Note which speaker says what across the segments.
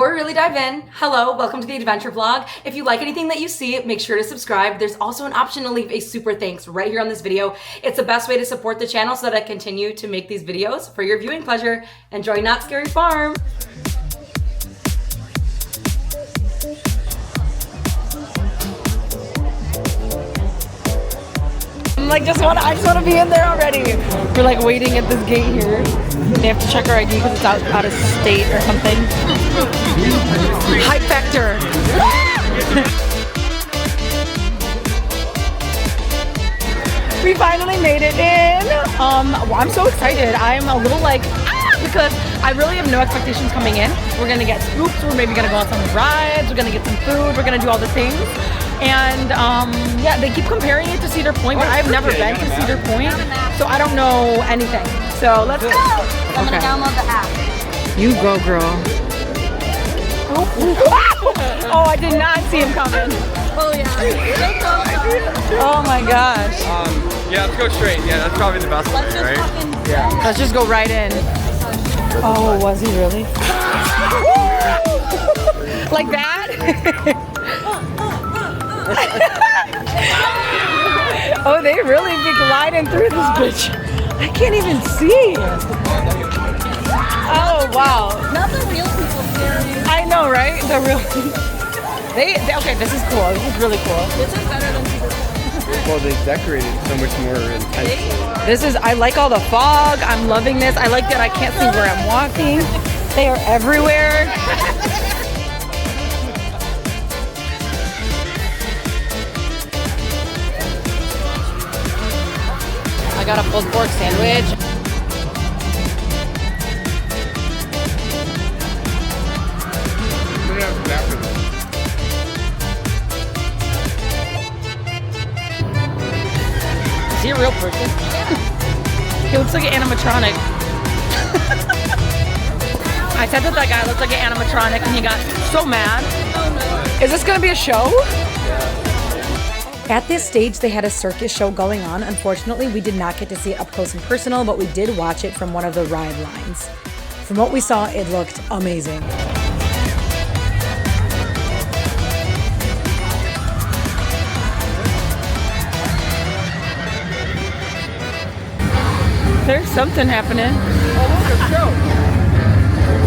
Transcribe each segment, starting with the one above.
Speaker 1: Before we really dive in, hello, welcome to the adventure vlog. If you like anything that you see, make sure to subscribe. There's also an option to leave a super thanks right here on this video. It's the best way to support the channel so that I continue to make these videos for your viewing pleasure. Enjoy Not Scary Farm. I just want to be in there already. We're like waiting at this gate here. They have to check our ID because it's out of state or something. Hype factor. We finally made it in. I'm so excited. I'm a little like because I really have no expectations coming in. We're gonna get scoops. We're maybe gonna go on some rides. We're gonna get some food. We're gonna do all the things. And yeah, they keep comparing it to Cedar Point, but I've never been to Cedar Point, so I don't know anything. So let's go.
Speaker 2: I'm gonna download the app.
Speaker 3: You go, girl.
Speaker 1: Oh, I did not see him coming.
Speaker 2: Oh yeah.
Speaker 1: Oh my gosh.
Speaker 4: Yeah, let's go straight. Yeah, that's probably the best way, right?
Speaker 1: Yeah. Let's just go right in. Oh, was he really? Like that? Oh, they really be gliding through this bitch. I can't even see. Oh, wow.
Speaker 2: Not the real people scary.
Speaker 1: I know, right? The real. They okay. This is cool. This is really cool.
Speaker 2: This is better than Cedar Point.
Speaker 4: Well, they decorated so much more intense.
Speaker 1: This is. I like all the fog. I'm loving this. I like that I can't see where I'm walking. They are everywhere. I got a pulled pork sandwich. Is he a real person? He looks like an animatronic. I said that guy looked like an animatronic and he got so mad. Is this gonna be a show? At this stage, they had a circus show going on. Unfortunately, we did not get to see it up close and personal, but we did watch it from one of the ride lines. From what we saw, it looked amazing. There's something happening.
Speaker 4: Oh, look, a show.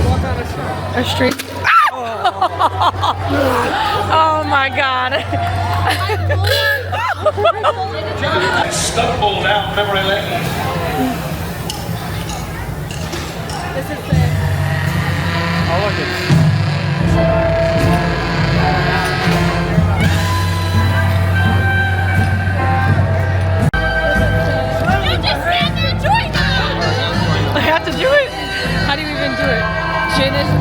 Speaker 4: Walk on a show.
Speaker 1: A street. Oh my God.
Speaker 5: Stumble down memory lane.
Speaker 2: This is the.
Speaker 4: Oh, look,
Speaker 1: I have to do it. How do you even do it? Janice.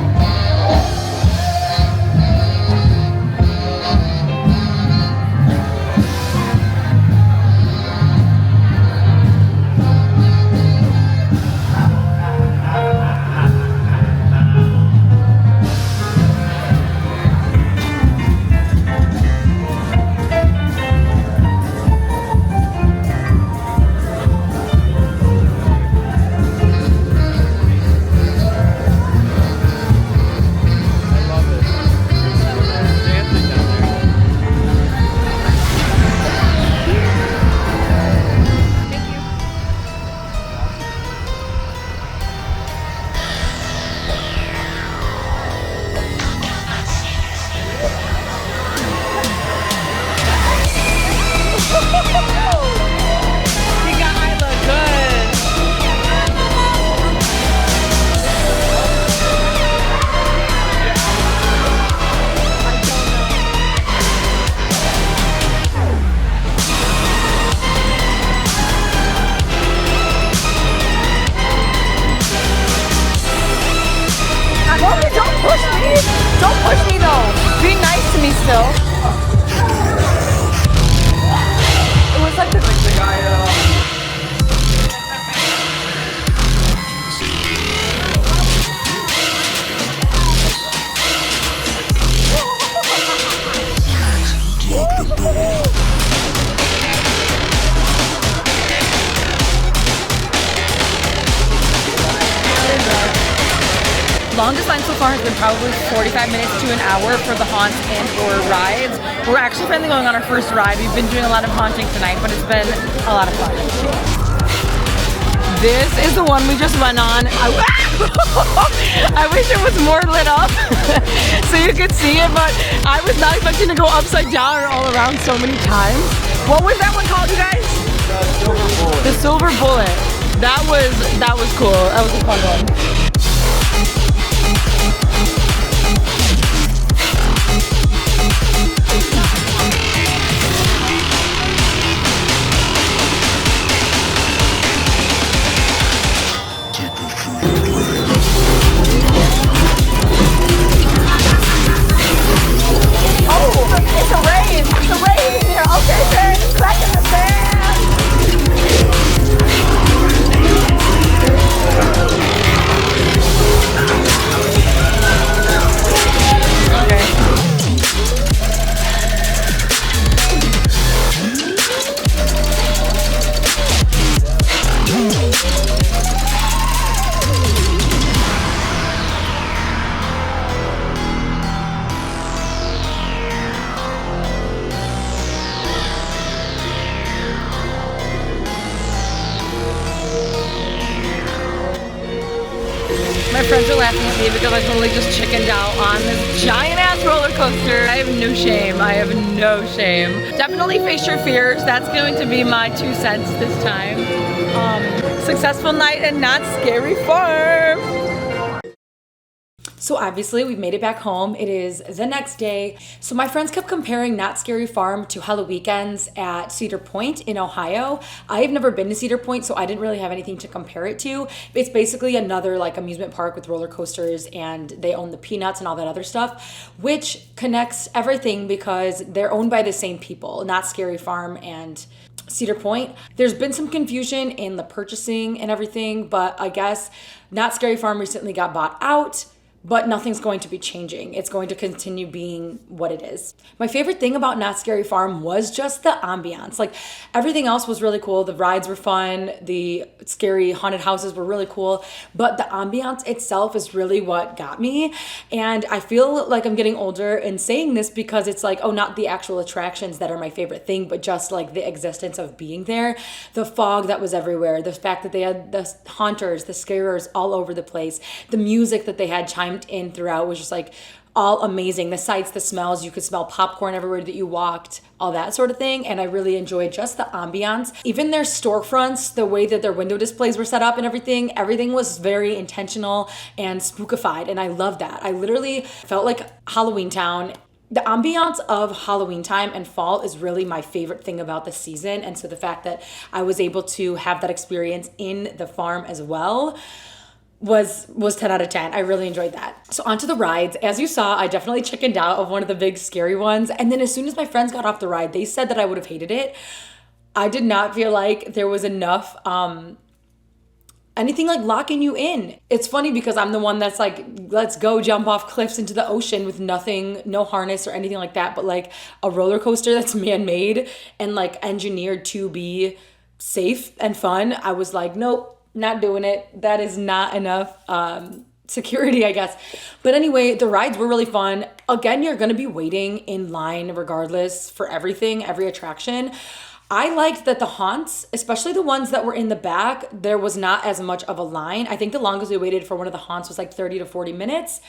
Speaker 1: Don't push me though. Be nice to me still. It was like the guy. longest line so far has been probably 45 minutes to an hour for the haunts and for rides. We're actually finally going on our first ride. We've been doing a lot of haunting tonight, but it's been a lot of fun. This is the one we just went on. I wish it was more lit up so you could see it, but I was not expecting to go upside down or all around so many times. What was that one called, you guys? The Silver Bullet. That was cool. That was a fun one. My friends are laughing at me because I totally just chickened out on this giant ass roller coaster. I have no shame. I have no shame. Definitely face your fears. That's going to be my 2 cents this time. Successful night and Knott Scary Farm. So obviously we've made it back home. It is the next day. So my friends kept comparing Knott Scary Farm to Halloweekends at Cedar Point in Ohio. I have never been to Cedar Point, so I didn't really have anything to compare it to. It's basically another like amusement park with roller coasters, and they own the Peanuts and all that other stuff, which connects everything because they're owned by the same people, Knott Scary Farm and Cedar Point. There's been some confusion in the purchasing and everything, but I guess Knott Scary Farm recently got bought out. But nothing's going to be changing. It's going to continue being what it is. My favorite thing about Knott Scary Farm was just the ambiance. Like everything else was really cool. The rides were fun. The scary haunted houses were really cool. But the ambiance itself is really what got me. And I feel like I'm getting older in saying this because it's like, oh, not the actual attractions that are my favorite thing, but just like the existence of being there. The fog that was everywhere. The fact that they had the haunters, the scarers all over the place. The music that they had chimed in throughout was just like all amazing. The sights, the smells, you could smell popcorn everywhere that you walked, all that sort of thing. And I really enjoyed just the ambiance. Even their storefronts, the way that their window displays were set up and everything was very intentional and spookified. And I love that. I literally felt like Halloween Town. The ambiance of Halloween time and fall is really my favorite thing about the season. And so the fact that I was able to have that experience in the farm as well was 10 out of 10. I really enjoyed that. So onto the rides. As you saw, I definitely chickened out of one of the big scary ones. And then as soon as my friends got off the ride, they said that I would have hated it. I did not feel like there was enough anything like locking you in. It's funny because I'm the one that's like, let's go jump off cliffs into the ocean with nothing, no harness or anything like that. But like a roller coaster that's man-made and like engineered to be safe and fun, I was like, nope. Not doing it. That is not enough security, I guess. But anyway, the rides were really fun. Again, you're going to be waiting in line regardless for everything, every attraction. I liked that the haunts, especially the ones that were in the back, there was not as much of a line. I think the longest we waited for one of the haunts was like 30 to 40 minutes,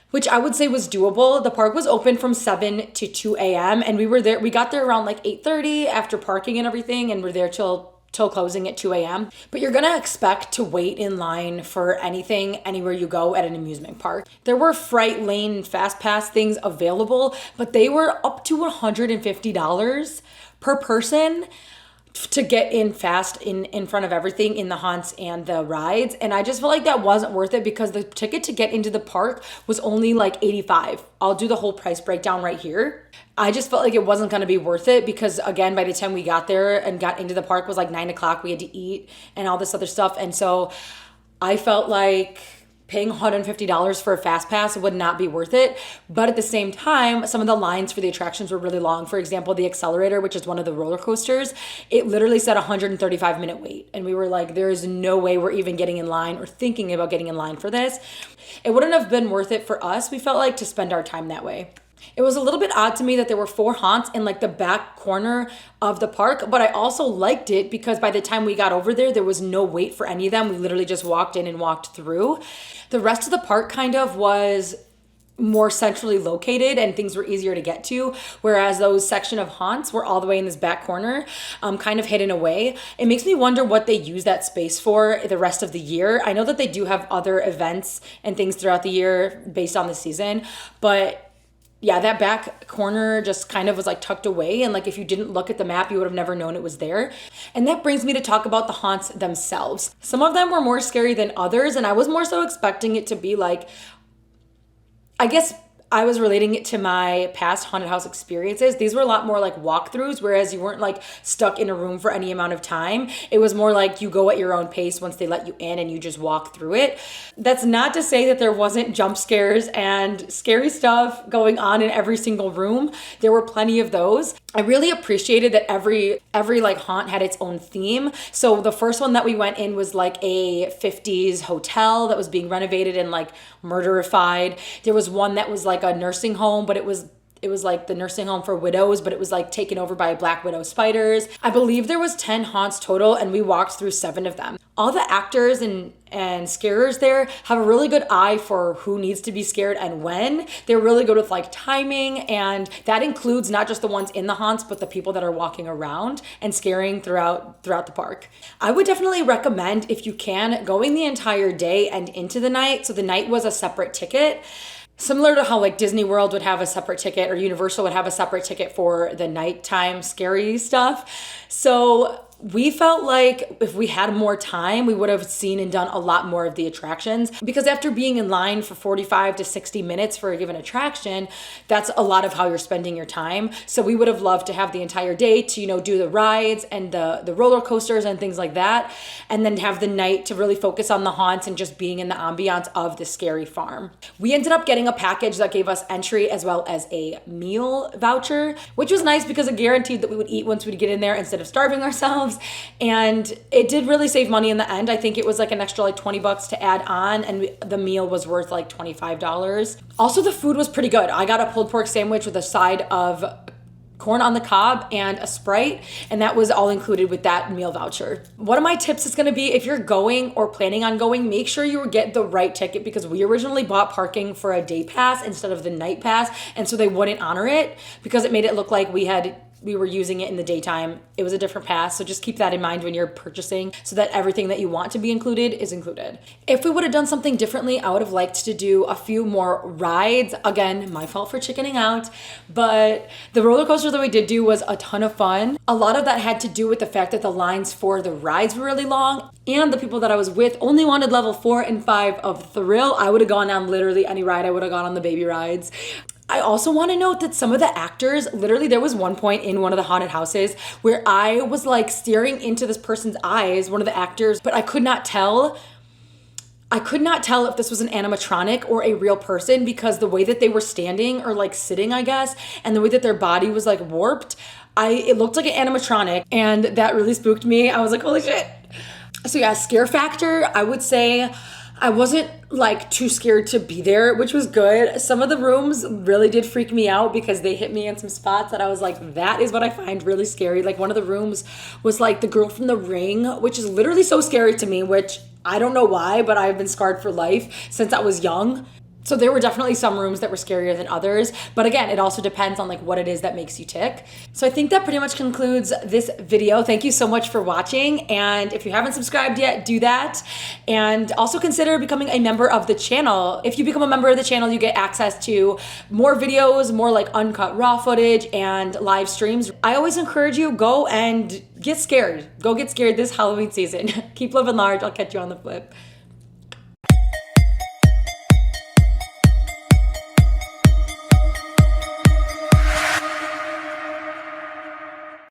Speaker 1: which I would say was doable. The park was open from 7 to 2 a.m. and we got there around like 8:30 after parking and everything, and we're there till closing at 2 a.m. But you're gonna expect to wait in line for anything, anywhere you go at an amusement park. There were Fright Lane Fast Pass things available, but they were up to $150 per person to get in fast in front of everything in the haunts and the rides. And I just felt like that wasn't worth it because the ticket to get into the park was only like $85. I'll do the whole price breakdown right here. I just felt like it wasn't going to be worth it because again, by the time we got there and got into the park was like 9 o'clock. We had to eat and all this other stuff. And so I felt like paying $150 for a fast pass would not be worth it. But at the same time, some of the lines for the attractions were really long. For example, the Accelerator, which is one of the roller coasters, it literally said 135-minute wait. And we were like, there is no way we're even getting in line or thinking about getting in line for this. It wouldn't have been worth it for us, we felt like, to spend our time that way. It was a little bit odd to me that there were 4 haunts in like the back corner of the park, but I also liked it because by the time we got over there was no wait for any of them. We literally just walked in and walked through. The rest of the park kind of was more centrally located and things were easier to get to, whereas those section of haunts were all the way in this back corner, kind of hidden away. It makes me wonder what they use that space for the rest of the year. I know that they do have other events and things throughout the year based on the season, but yeah, that back corner just kind of was like tucked away. And like, if you didn't look at the map, you would have never known it was there. And that brings me to talk about the haunts themselves. Some of them were more scary than others. And I was more so expecting it to be like, I guess I was relating it to my past haunted house experiences. These were a lot more like walkthroughs, whereas you weren't like stuck in a room for any amount of time. It was more like you go at your own pace once they let you in and you just walk through it. That's not to say that there wasn't jump scares and scary stuff going on in every single room. There were plenty of those. I really appreciated that every like haunt had its own theme. So the first one that we went in was like a 50s hotel that was being renovated and like murderified. There was one that was like a nursing home, but it was like the nursing home for widows, but it was like taken over by black widow spiders. I believe there was 10 haunts total and we walked through 7 of them. All the actors and scarers there have a really good eye for who needs to be scared and when. They're really good with like timing, and that includes not just the ones in the haunts, but the people that are walking around and scaring throughout the park. I would definitely recommend, if you can, going the entire day and into the night. So the night was a separate ticket. Similar to how like Disney World would have a separate ticket or Universal would have a separate ticket for the nighttime scary stuff. So we felt like if we had more time, we would have seen and done a lot more of the attractions, because after being in line for 45 to 60 minutes for a given attraction, that's a lot of how you're spending your time. So we would have loved to have the entire day to, you know, do the rides and the roller coasters and things like that, and then have the night to really focus on the haunts and just being in the ambiance of the scary farm. We ended up getting a package that gave us entry as well as a meal voucher, which was nice because it guaranteed that we would eat once we'd get in there instead of starving ourselves. And it did really save money in the end. I think it was like an extra like $20 to add on, and the meal was worth like $25. Also, the food was pretty good. I got a pulled pork sandwich with a side of corn on the cob and a Sprite, and that was all included with that meal voucher. One of my tips is going to be, if you're going or planning on going, make sure you get the right ticket, because we originally bought parking for a day pass instead of the night pass, and so they wouldn't honor it because it made it look like we were using it in the daytime. It was a different pass, so just keep that in mind when you're purchasing, so that everything that you want to be included is included. If we would have done something differently, I would have liked to do a few more rides. Again, my fault for chickening out, but the roller coaster that we did do was a ton of fun. A lot of that had to do with the fact that the lines for the rides were really long, and the people that I was with only wanted level 4 and 5 of Thrill. I would have gone on literally any ride. I would have gone on the baby rides. I also want to note that some of the actors, literally there was one point in one of the haunted houses where I was like staring into this person's eyes, one of the actors, but I could not tell if this was an animatronic or a real person, because the way that they were standing or like sitting, I guess, and the way that their body was like warped, it looked like an animatronic, and that really spooked me. I was like, holy shit. So yeah, scare factor, I would say I wasn't like too scared to be there, which was good. Some of the rooms really did freak me out because they hit me in some spots that I was like, that is what I find really scary. Like one of the rooms was like the girl from The Ring, which is literally so scary to me, which I don't know why, but I've been scarred for life since I was young. So there were definitely some rooms that were scarier than others. But again, it also depends on like what it is that makes you tick. So I think that pretty much concludes this video. Thank you so much for watching. And if you haven't subscribed yet, do that. And also consider becoming a member of the channel. If you become a member of the channel, you get access to more videos, more like uncut raw footage and live streams. I always encourage you, go and get scared. Go get scared this Halloween season. Keep living large. I'll catch you on the flip.